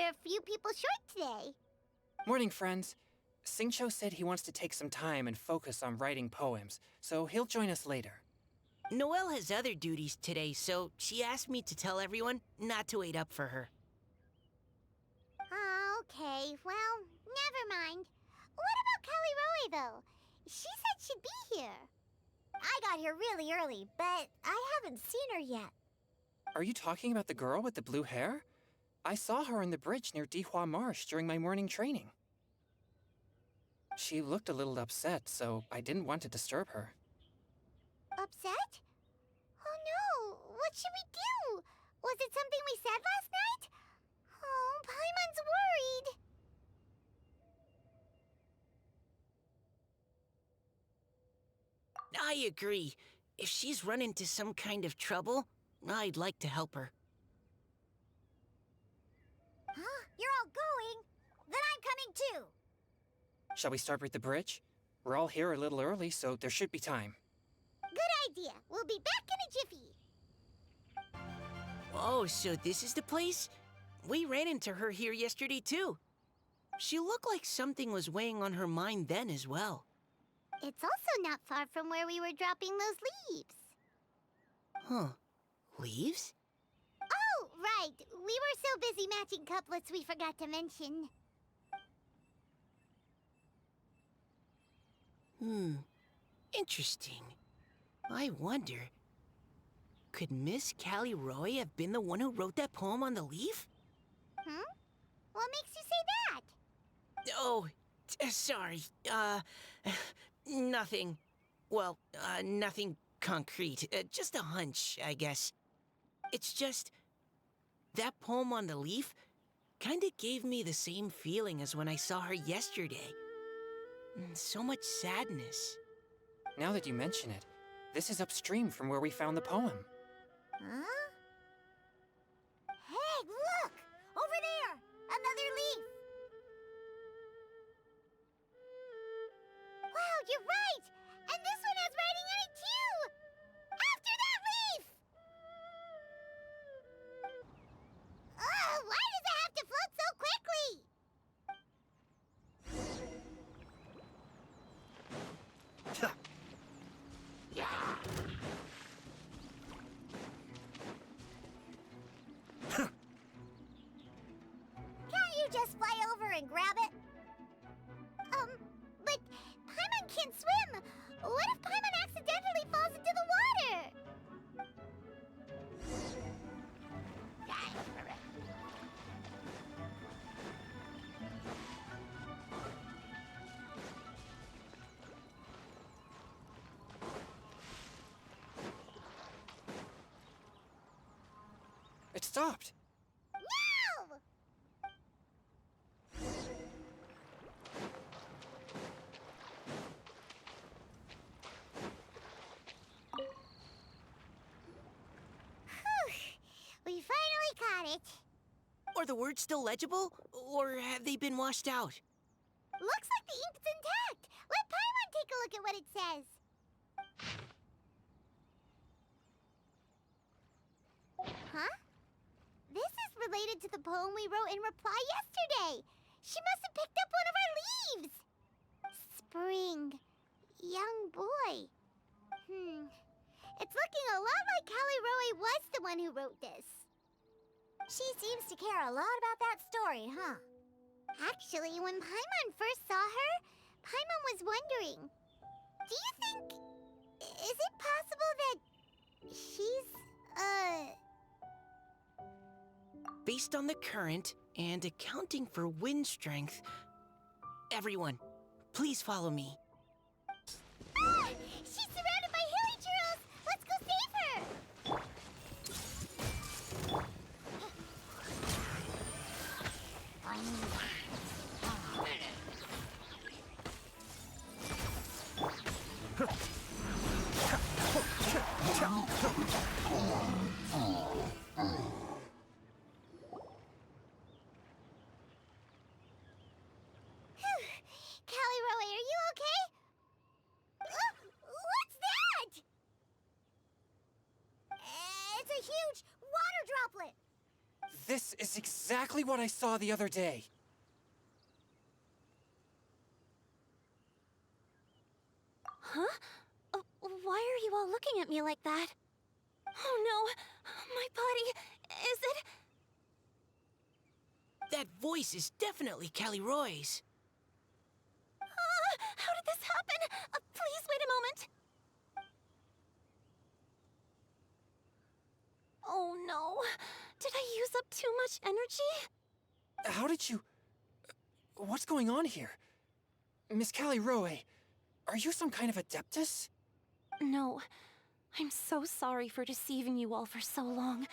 we're a few people short today. Morning, friends. Singcho said he wants to take some time and focus on writing poems, so he'll join us later. Noelle has other duties today, so she asked me to tell everyone not to wait up for her. Oh, okay. Well, never mind. What about Callie Roy, though? She said she'd be here. I got here really early, but I haven't seen her yet. Are you talking about the girl with the blue hair? I saw her on the bridge near Dihua Marsh during my morning training. She looked a little upset, so I didn't want to disturb her. Upset? Oh no! What should we do? Was it something we said last night? Oh, Paimon's worried. I agree. If she's run into some kind of trouble, I'd like to help her. Huh? You're all going? Then I'm coming too. Shall we start with the bridge? We're all here a little early, so there should be time. Good idea. We'll be back in a jiffy. Oh, so this is the place? We ran into her here yesterday, too. She looked like something was weighing on her mind then as well. It's also not far from where we were dropping those leaves. Huh. Leaves? Oh, right. We were so busy matching couplets we forgot to mention. Interesting. I wonder, could Miss Callie Roy have been the one who wrote that poem on the leaf? What makes you say that? Oh, sorry. Nothing. Well, nothing concrete. Just a hunch, I guess. It's just, that poem on the leaf kinda gave me the same feeling as when I saw her yesterday. So much sadness. Now that you mention it, this is upstream from where we found the poem. Huh? Hey, look! Over there! Another leaf! Wow, you're right! And this one has writing on it too! After that leaf! Oh, why does it have to float so quickly? Can't you just fly over and grab it? But Paimon can't swim. What if Paimon accidentally falls into the water? It stopped! No! Whew. We finally caught it. Are the words still legible, or have they been washed out? Looks like the ink's intact. Let Paimon take a look at what it says. Huh? This is related to the poem we wrote in reply yesterday. She must have picked up one of our leaves. Spring. Young boy. It's looking a lot like Callie Roy was the one who wrote this. She seems to care a lot about that story, huh? Actually, when Paimon first saw her, Paimon was wondering, do you think... is it possible that she's, Based on the current and accounting for wind strength, everyone, please follow me. Ah! She's surrounded by hilly churros! Let's go save her! Callie Roy, are you okay? This is exactly what I saw the other day. Huh? Why are you all looking at me like that? Oh no! My body... Is it... That voice is definitely Callie Roy's. How did this happen? Please wait a moment. Oh no. Did I use up too much energy? How did you... What's going on here? Miss Callie Roe, are you some kind of adeptus? No. I'm so sorry for deceiving you all for so long.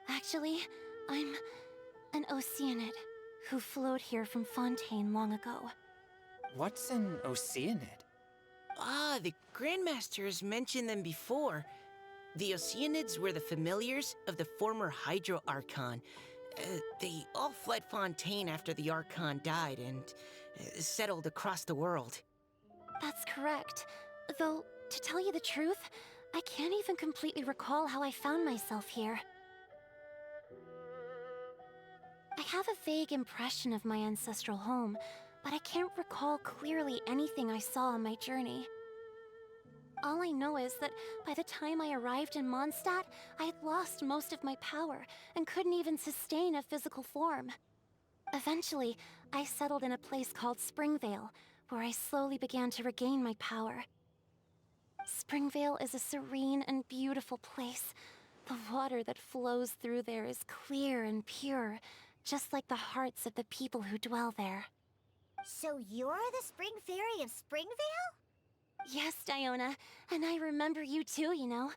Actually, I'm an Oceanid who flowed here from Fontaine long ago. What's an Oceanid? Ah, the Grandmasters mentioned them before. The Oceanids were the familiars of the former Hydro Archon. They all fled Fontaine after the Archon died and settled across the world. That's correct. Though, to tell you the truth, I can't even completely recall how I found myself here. I have a vague impression of my ancestral home, but I can't recall clearly anything I saw on my journey. All I know is that by the time I arrived in Mondstadt, I had lost most of my power and couldn't even sustain a physical form. Eventually, I settled in a place called Springvale, where I slowly began to regain my power. Springvale is a serene and beautiful place. The water that flows through there is clear and pure, just like the hearts of the people who dwell there. So you're the Spring Fairy of Springvale? Yes, Diona, and I remember you too, you know.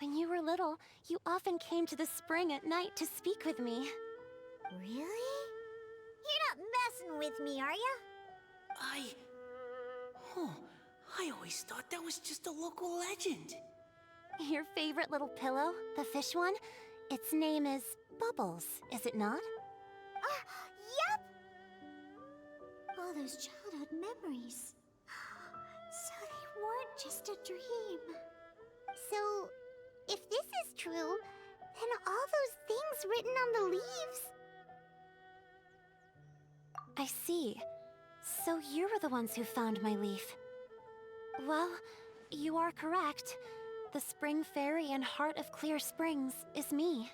When you were little, you often came to the spring at night to speak with me. Really? You're not messing with me, are ya? I always thought that was just a local legend. Your favorite little pillow, the fish one? Its name is Bubbles, is it not? Yep! All those childhood memories. So they weren't just a dream. So, if this is true, then all those things written on the leaves... I see. So you were the ones who found my leaf. Well, you are correct. The Spring Fairy and Heart of Clear Springs is me.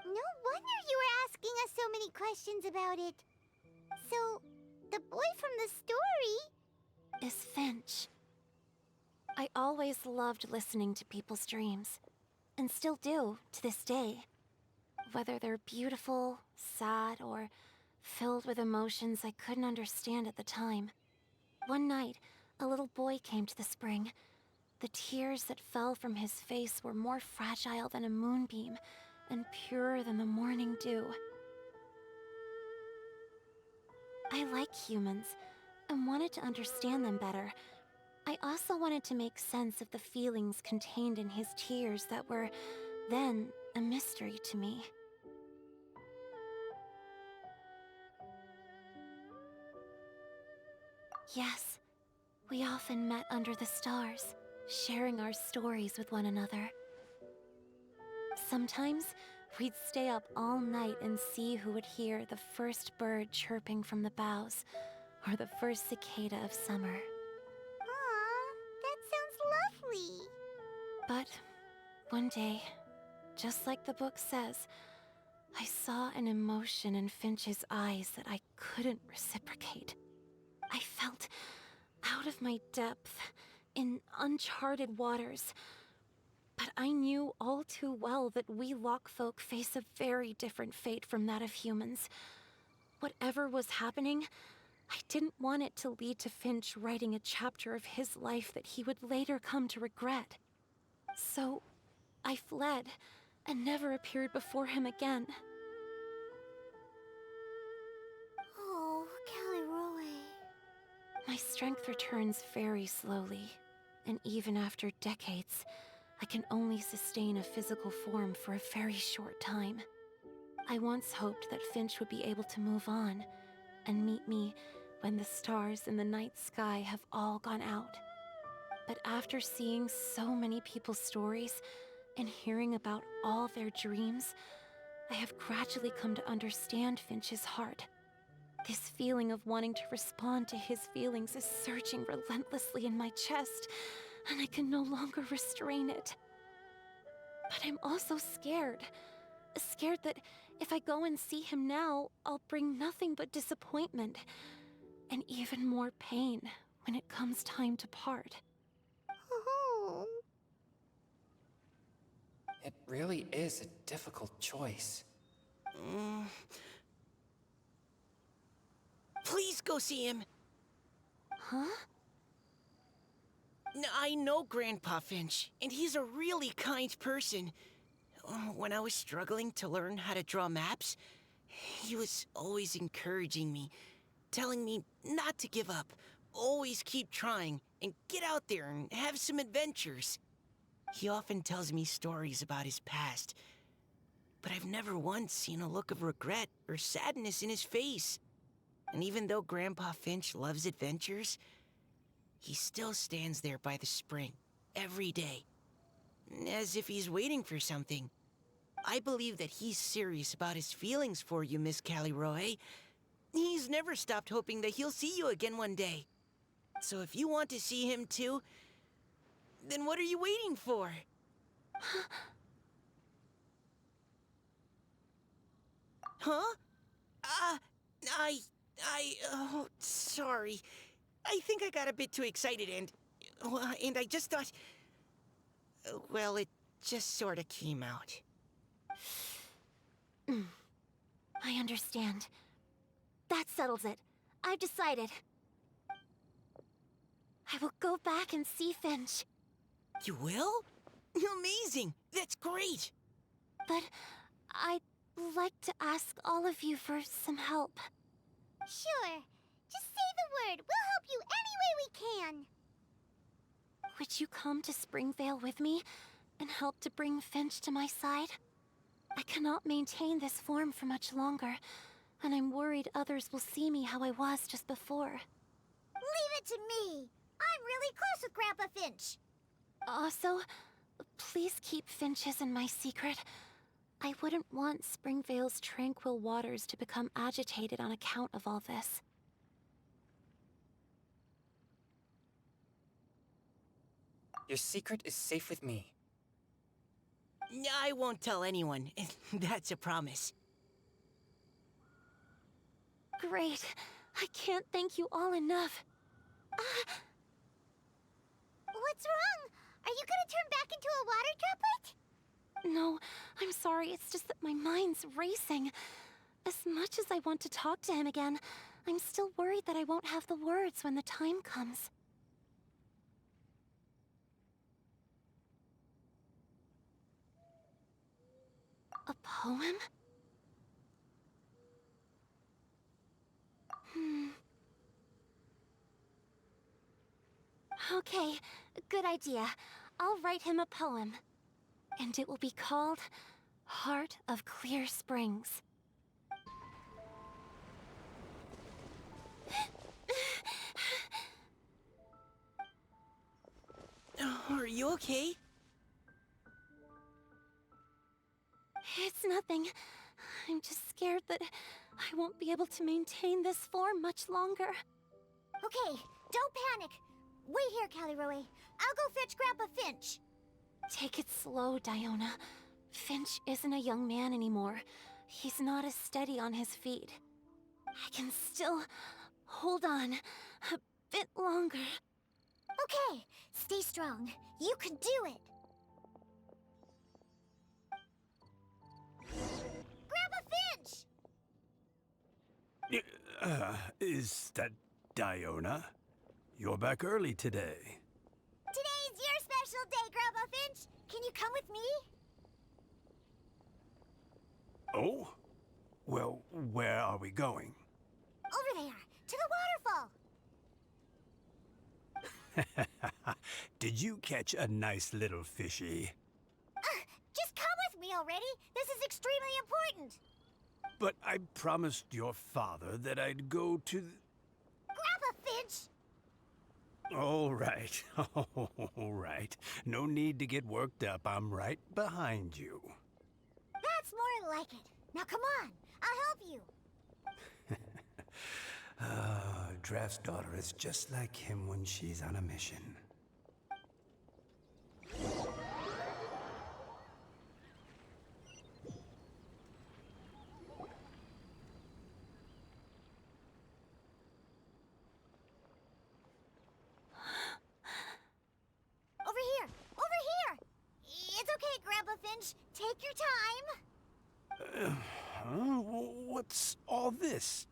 No wonder you were asking us so many questions about it. So, the boy from the story... Is Finch. I always loved listening to people's dreams, and still do to this day. Whether they're beautiful, sad, or filled with emotions I couldn't understand at the time. One night, a little boy came to the spring. The tears that fell from his face were more fragile than a moonbeam, and purer than the morning dew. I like humans, and wanted to understand them better. I also wanted to make sense of the feelings contained in his tears that were, then, a mystery to me. Yes, we often met under the stars, sharing our stories with one another. Sometimes, we'd stay up all night and see who would hear the first bird chirping from the boughs, or the first cicada of summer. Aw, that sounds lovely. But one day, just like the book says, I saw an emotion in Finch's eyes that I couldn't reciprocate. I felt out of my depth, in uncharted waters. But I knew all too well that we Lockfolk face a very different fate from that of humans. Whatever was happening, I didn't want it to lead to Finch writing a chapter of his life that he would later come to regret. So, I fled, and never appeared before him again. Oh, Callie Roy. My strength returns very slowly, and even after decades, I can only sustain a physical form for a very short time. I once hoped that Finch would be able to move on, and meet me when the stars in the night sky have all gone out. But after seeing so many people's stories, and hearing about all their dreams, I have gradually come to understand Finch's heart. This feeling of wanting to respond to his feelings is surging relentlessly in my chest, and I can no longer restrain it. But I'm also scared. Scared that if I go and see him now, I'll bring nothing but disappointment and even more pain when it comes time to part. Oh. It really is a difficult choice. Please go see him. Huh? I know Grandpa Finch, and he's a really kind person. When I was struggling to learn how to draw maps, he was always encouraging me, telling me not to give up, always keep trying, and get out there and have some adventures. He often tells me stories about his past, but I've never once seen a look of regret or sadness in his face. And even though Grandpa Finch loves adventures, he still stands there by the spring, every day, as if he's waiting for something. I believe that he's serious about his feelings for you, Miss Callie. He's never stopped hoping that he'll see you again one day. So if you want to see him too, then what are you waiting for? Huh? Oh, sorry. I think I got a bit too excited and I just thought, well, it just sort of came out. I understand. That settles it. I've decided. I will go back and see Finch. You will? Amazing! That's great! But I'd like to ask all of you for some help. Sure. Just say the word. We'll help you any way we can. Would you come to Springvale with me and help to bring Finch to my side? I cannot maintain this form for much longer, and I'm worried others will see me how I was just before. Leave it to me. I'm really close with Grandpa Finch. Also, please keep Finch's in my secret. I wouldn't want Springvale's tranquil waters to become agitated on account of all this. Your secret is safe with me. I won't tell anyone. That's a promise. Great. I can't thank you all enough. What's wrong? Are you gonna turn back into a water droplet? No, I'm sorry. It's just that my mind's racing. As much as I want to talk to him again, I'm still worried that I won't have the words when the time comes. A poem? Okay, good idea. I'll write him a poem. And it will be called Heart of Clear Springs. Are you okay? It's nothing. I'm just scared that I won't be able to maintain this form much longer. Okay, don't panic. Wait here, Callie. I'll go fetch Grandpa Finch. Take it slow, Diona. Finch isn't a young man anymore. He's not as steady on his feet. I can still hold on a bit longer. Okay, stay strong. You can do it. Grandpa Finch! Is that Diona? You're back early today. Today's your special day, Grandpa Finch. Can you come with me? Oh? Well, where are we going? Over there, to the waterfall. Did you catch a nice little fishy? Just come with me already. This is extremely important. But I promised your father that I'd go to Grandpa Finch! All right. All right. No need to get worked up. I'm right behind you. That's more like it. Now come on, I'll help you. Draft's daughter is just like him when she's on a mission. Over here! Over here! It's okay, Grandpa Finch. Take your time. What's all this?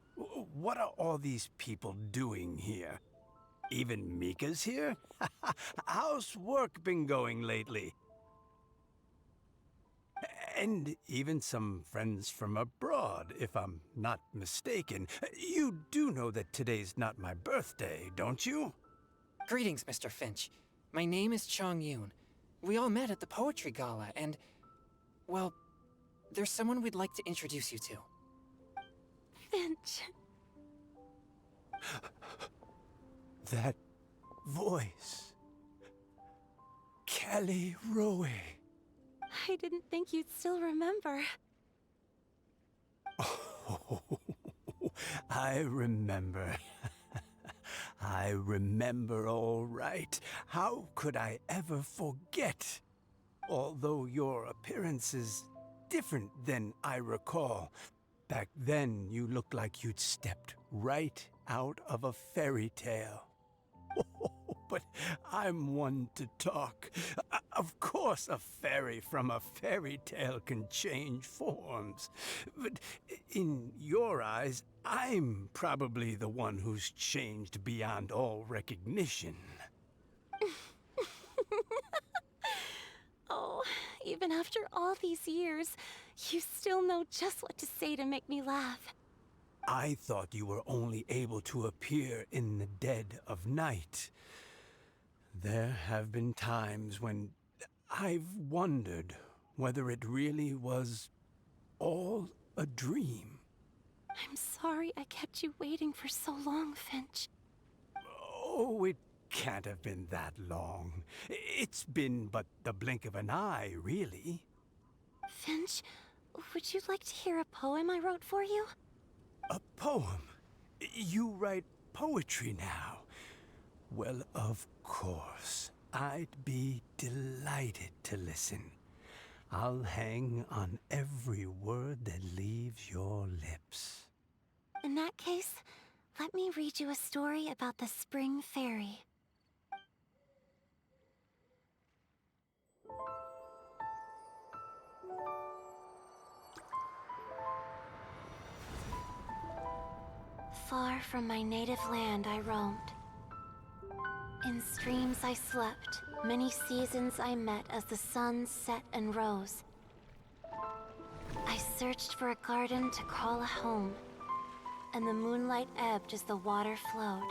What are all these people doing here? Even Mika's here? How's work been going lately? And even some friends from abroad, if I'm not mistaken. You do know that today's not my birthday, don't you? Greetings, Mr. Finch. My name is Chong Yoon. We all met at the poetry gala, and, well, there's someone we'd like to introduce you to. Finch. That voice. Callie Rowe. I didn't think you'd still remember. Oh, I remember. I remember all right. How could I ever forget? Although your appearance is different than I recall. Back then, you looked like you'd stepped right out of a fairy tale. But I'm one to talk. Of course, a fairy from a fairy tale can change forms. But in your eyes, I'm probably the one who's changed beyond all recognition. Oh, even after all these years, you still know just what to say to make me laugh. I thought you were only able to appear in the dead of night. There have been times when I've wondered whether it really was all a dream. I'm sorry I kept you waiting for so long, Finch. Oh, it can't have been that long. It's been but the blink of an eye, really. Finch, would you like to hear a poem I wrote for you? A poem? You write poetry now? Well, of course. I'd be delighted to listen. I'll hang on every word that leaves your lips. In that case, let me read you a story about the Spring Fairy. Far from my native land I roamed. In streams I slept, many seasons I met as the sun set and rose. I searched for a garden to call a home, and the moonlight ebbed as the water flowed.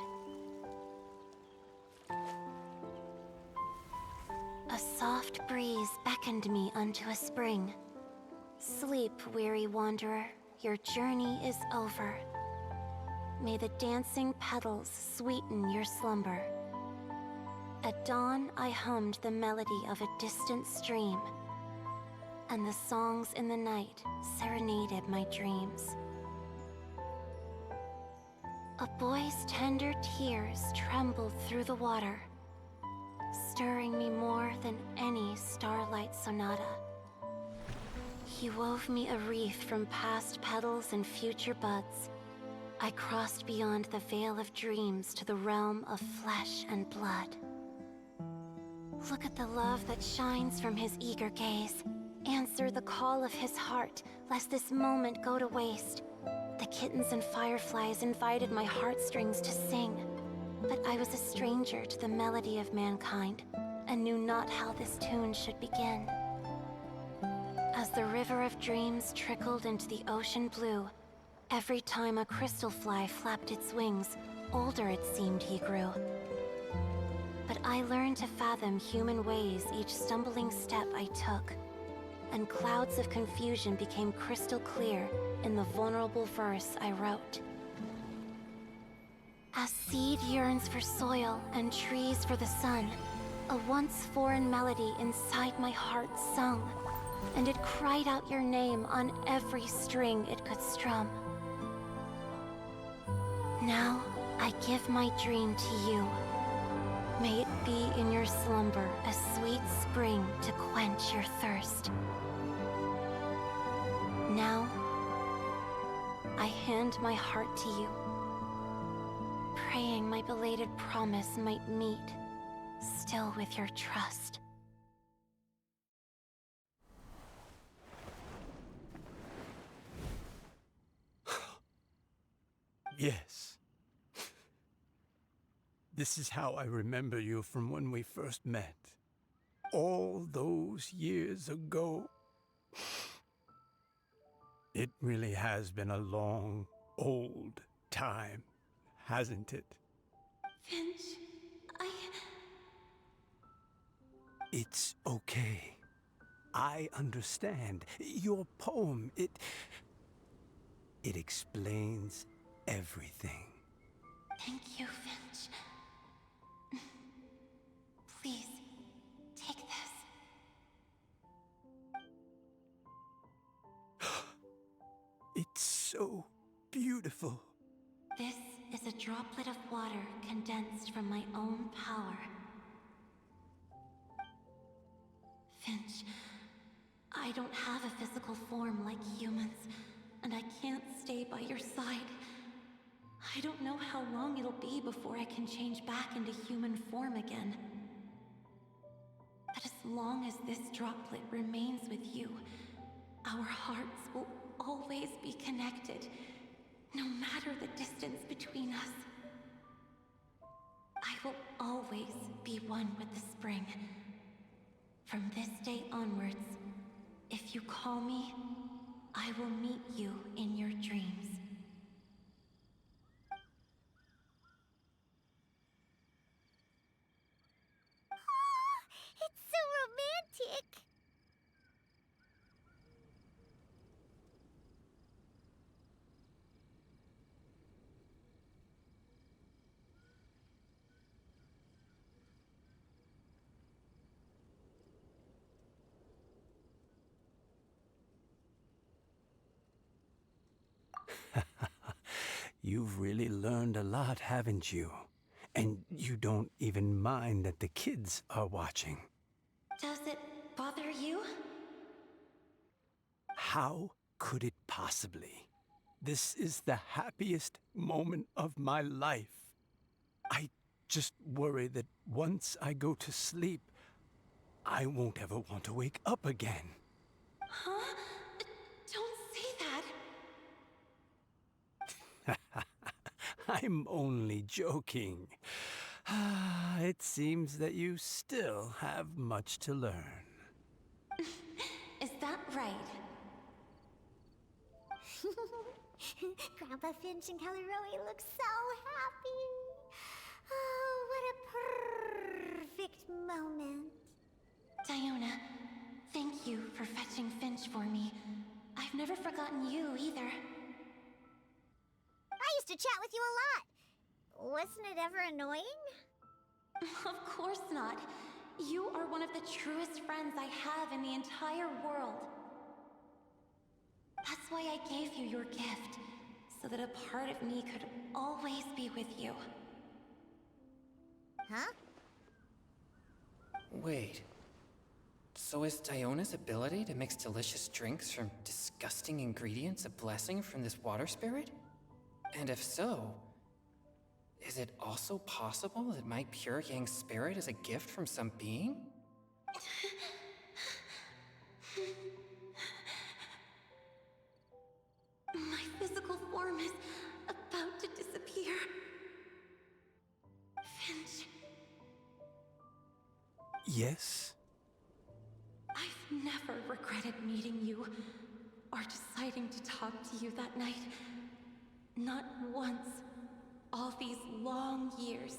A soft breeze beckoned me unto a spring. Sleep, weary wanderer, your journey is over. May the dancing petals sweeten your slumber. At dawn, I hummed the melody of a distant stream, and the songs in the night serenaded my dreams. A boy's tender tears trembled through the water, stirring me more than any starlight sonata. He wove me a wreath from past petals and future buds. I crossed beyond the veil of dreams to the realm of flesh and blood. Look at the love that shines from his eager gaze. Answer the call of his heart, lest this moment go to waste. The kittens and fireflies invited my heartstrings to sing, but I was a stranger to the melody of mankind, and knew not how this tune should begin. As the river of dreams trickled into the ocean blue, every time a crystal fly flapped its wings, older it seemed he grew. But I learned to fathom human ways each stumbling step I took, and clouds of confusion became crystal clear in the vulnerable verse I wrote. As seed yearns for soil and trees for the sun, a once foreign melody inside my heart sung. and it cried out your name on every string it could strum. Now, I give my dream to you. May it be in your slumber a sweet spring to quench your thirst. Now, I hand my heart to you, praying my belated promise might meet, still with your trust. Yes. This is how I remember you from when we first met. All those years ago. It really has been a long, old time, hasn't it? Finch, It's okay. I understand. Your poem, it explains everything. Thank you, Finch. Please, take this. It's so beautiful. This is a droplet of water condensed from my own power. Finch, I don't have a physical form like humans, and I can't stay by your side. I don't know how long it'll be before I can change back into human form again. But as long as this droplet remains with you, our hearts will always be connected, no matter the distance between us. I will always be one with the spring. From this day onwards, if you call me, I will meet you in your dreams. It's so romantic! You've really learned a lot, haven't you? And you don't even mind that the kids are watching. Does it bother you? How could it possibly? This is the happiest moment of my life. I just worry that once I go to sleep, I won't ever want to wake up again. Huh? Don't say that. I'm only joking. It seems that you still have much to learn. Is that right? Grandpa Finch and Kelly Rowie look so happy. Oh, what a perfect moment. Diona, thank you for fetching Finch for me. I've never forgotten you either. I used to chat with you a lot. Wasn't it ever annoying? Of course not. You are one of the truest friends I have in the entire world. That's why I gave you your gift, so that a part of me could always be with you. Huh? Wait. So is Diona's ability to mix delicious drinks from disgusting ingredients a blessing from this water spirit? And if so, is it also possible that my pure yang spirit is a gift from some being? My physical form is about to disappear. Finch, Yes? I've never regretted meeting you, or deciding to talk to you that night. Not once. All these long years.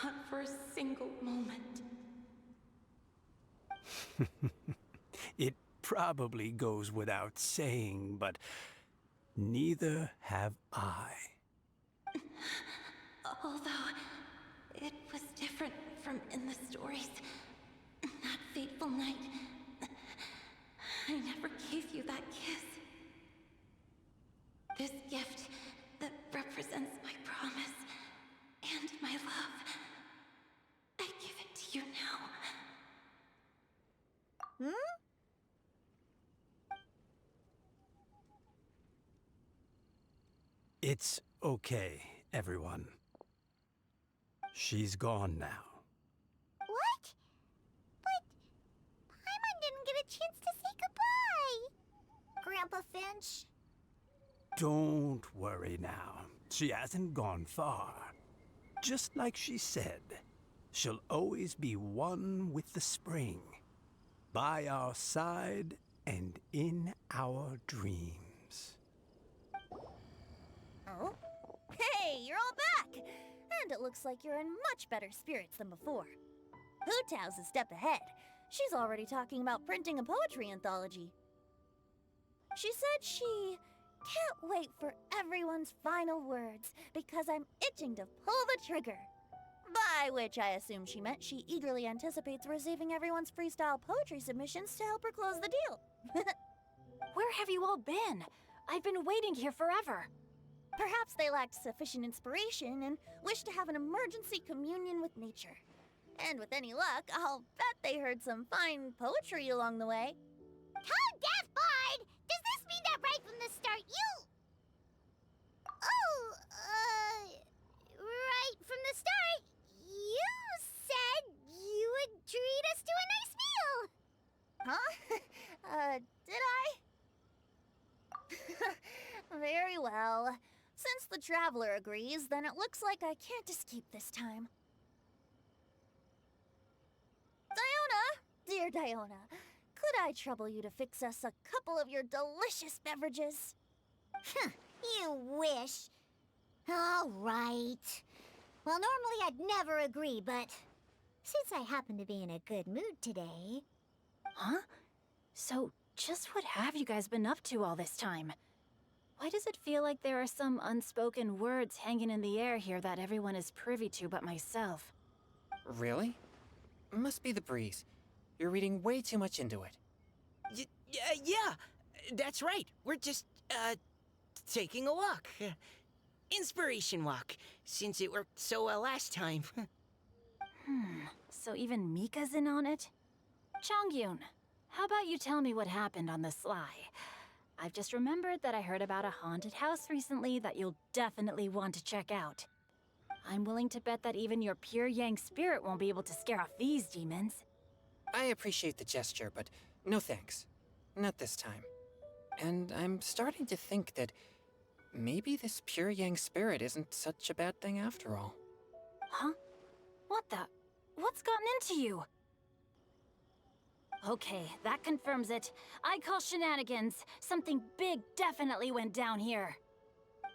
Not for a single moment. It probably goes without saying, but neither have I. Although, it was different from in the stories. That fateful night, I never gave you that kiss. This gift that represents my promise and my love. I give it to you now. It's okay, everyone. She's gone now. What? But Paimon didn't get a chance to say goodbye. Grandpa Finch? Don't worry now. She hasn't gone far. Just like she said, she'll always be one with the spring. By our side and in our dreams. Oh? Hey, you're all back! And it looks like you're in much better spirits than before. Hu-Tao's a step ahead. She's already talking about printing a poetry anthology. She said she can't wait for everyone's final words because I'm itching to pull the trigger. By which I assume she meant she eagerly anticipates receiving everyone's freestyle poetry submissions to help her close the deal. Where have you all been? I've been waiting here forever. Perhaps they lacked sufficient inspiration and wished to have an emergency communion with nature. And with any luck, I'll bet they heard some fine poetry along the way. Tone deaf, Bard! Does this mean that right from the start you... Oh, right from the start, you said you would treat us to a nice meal! Huh? Did I? Very well. Since the Traveler agrees, then it looks like I can't escape this time. Diona! Dear Diona, could I trouble you to fix us a couple of your delicious beverages? You wish. All right. Well, normally I'd never agree, but since I happen to be in a good mood today... Huh? So, just what have you guys been up to all this time? Why does it feel like there are some unspoken words hanging in the air here that everyone is privy to but myself? Really? Must be the breeze. You're reading way too much into it. Yeah, that's right. We're just, taking a walk. Inspiration walk, since it worked so well last time. So even Mika's in on it? Chongyun, how about you tell me what happened on the sly? I've just remembered that I heard about a haunted house recently that you'll definitely want to check out. I'm willing to bet that even your pure Yang spirit won't be able to scare off these demons. I appreciate the gesture, but no thanks. Not this time. And I'm starting to think that maybe this pure Yang spirit isn't such a bad thing after all. Huh? What the? What's gotten into you? Okay, that confirms it. I call shenanigans. Something big definitely went down here.